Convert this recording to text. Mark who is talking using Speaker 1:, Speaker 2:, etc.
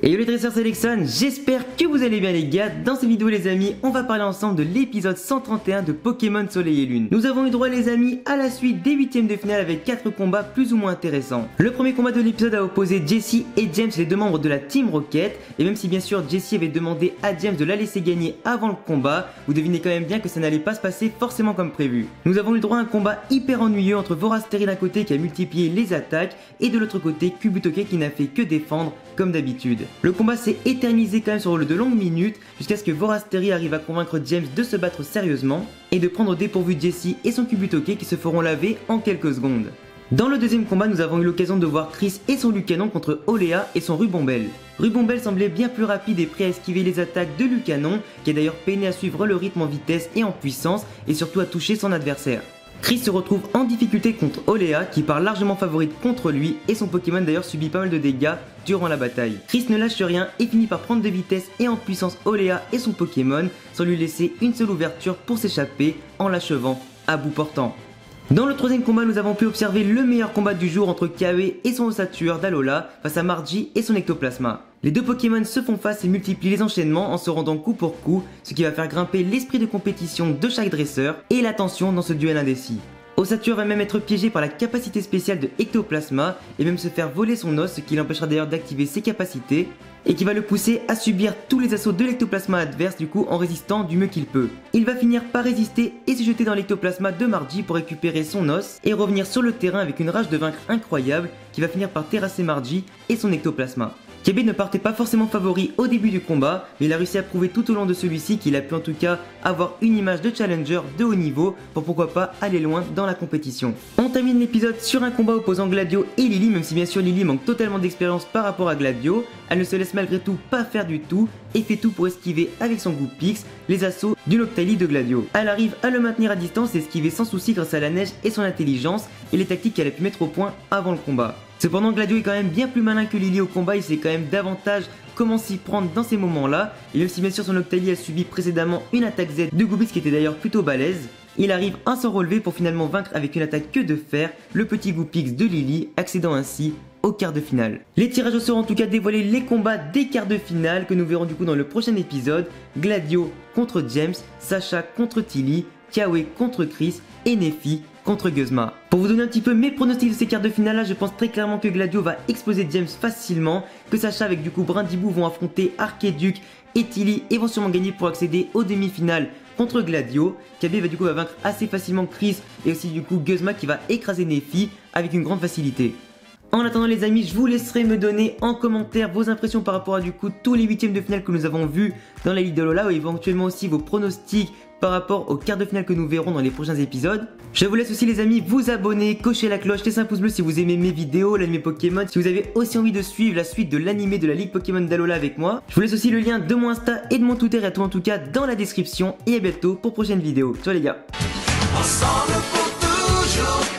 Speaker 1: Et yo les dresseurs, c'est Alexandre, j'espère que vous allez bien les gars. Dans cette vidéo les amis, on va parler ensemble de l'épisode 131 de Pokémon Soleil et Lune. Nous avons eu droit les amis à la suite des 8ème de finale avec 4 combats plus ou moins intéressants. Le premier combat de l'épisode a opposé Jessie et James, les deux membres de la Team Rocket. Et même si bien sûr Jessie avait demandé à James de la laisser gagner avant le combat, vous devinez quand même bien que ça n'allait pas se passer forcément comme prévu. Nous avons eu droit à un combat hyper ennuyeux entre Vorasteri d'un côté qui a multiplié les attaques et de l'autre côté Kubutoke qui n'a fait que défendre comme d'habitude. Le combat s'est éternisé quand même sur de longues minutes jusqu'à ce que Vorasteri arrive à convaincre James de se battre sérieusement et de prendre au dépourvu Jessie et son Kubutoke qui se feront laver en quelques secondes. Dans le deuxième combat, nous avons eu l'occasion de voir Chris et son Lucanon contre Olea et son Rubombel. Rubombel semblait bien plus rapide et prêt à esquiver les attaques de Lucanon, qui a d'ailleurs peiné à suivre le rythme en vitesse et en puissance et surtout à toucher son adversaire. Chris se retrouve en difficulté contre Olea qui part largement favorite contre lui et son Pokémon d'ailleurs subit pas mal de dégâts durant la bataille. Chris ne lâche rien et finit par prendre de vitesse et en puissance Olea et son Pokémon sans lui laisser une seule ouverture pour s'échapper en l'achevant à bout portant. Dans le troisième combat, nous avons pu observer le meilleur combat du jour entre Kawe et son ossature d'Alola face à Margie et son Ectoplasma. Les deux Pokémon se font face et multiplient les enchaînements en se rendant coup pour coup, ce qui va faire grimper l'esprit de compétition de chaque dresseur et la tension dans ce duel indécis. Ossature va même être piégé par la capacité spéciale de Ectoplasma et même se faire voler son os, ce qui l'empêchera d'ailleurs d'activer ses capacités et qui va le pousser à subir tous les assauts de l'Ectoplasma adverse du coup en résistant du mieux qu'il peut. Il va finir par résister et se jeter dans l'Ectoplasma de Margie pour récupérer son os et revenir sur le terrain avec une rage de vaincre incroyable qui va finir par terrasser Margie et son Ectoplasma. Kabe ne partait pas forcément favori au début du combat, mais il a réussi à prouver tout au long de celui-ci qu'il a pu en tout cas avoir une image de challenger de haut niveau pour pourquoi pas aller loin dans la compétition. On termine l'épisode sur un combat opposant Gladio et Lily, même si bien sûr Lily manque totalement d'expérience par rapport à Gladio, elle ne se laisse malgré tout pas faire du tout et fait tout pour esquiver avec son Goupix les assauts du Noctali de Gladio. Elle arrive à le maintenir à distance et esquiver sans souci grâce à la neige et son intelligence et les tactiques qu'elle a pu mettre au point avant le combat. Cependant Gladio est quand même bien plus malin que Lily au combat, il sait quand même davantage comment s'y prendre dans ces moments-là, et même si bien sûr son Noctali a subi précédemment une attaque Z de Goupix qui était d'ailleurs plutôt balèze, il arrive à s'en relever pour finalement vaincre avec une attaque que de fer le petit Goupix de Lily, accédant ainsi au quart de finale. Les tirages au sort ont en tout cas dévoilé les combats des quarts de finale que nous verrons du coup dans le prochain épisode. Gladio contre James, Sacha contre Tilly, Kawe contre Chris et Nefi contre Guzma. Pour vous donner un petit peu mes pronostics de ces quarts de finale là, je pense très clairement que Gladio va exploser James facilement, que Sacha avec du coup Brindibou vont affronter Archiduke et Tilly et vont sûrement gagner pour accéder aux demi-finales contre Gladio. Kabe va du coup vaincre assez facilement Chris et aussi du coup Guzma qui va écraser Nefi avec une grande facilité. En attendant les amis, je vous laisserai me donner en commentaire vos impressions par rapport à du coup tous les 8ème de finale que nous avons vus dans la Ligue de Alola, ou éventuellement aussi vos pronostics par rapport aux quarts de finale que nous verrons dans les prochains épisodes. Je vous laisse aussi les amis vous abonner, cocher la cloche, laisser un pouce bleu si vous aimez mes vidéos, l'anime Pokémon, si vous avez aussi envie de suivre la suite de l'animé de la Ligue Pokémon d'Alola avec moi. Je vous laisse aussi le lien de mon Insta et de mon Twitter et tout en tout cas dans la description, et à bientôt pour prochaine vidéo. Ciao les gars.
Speaker 2: Ensemble pour toujours.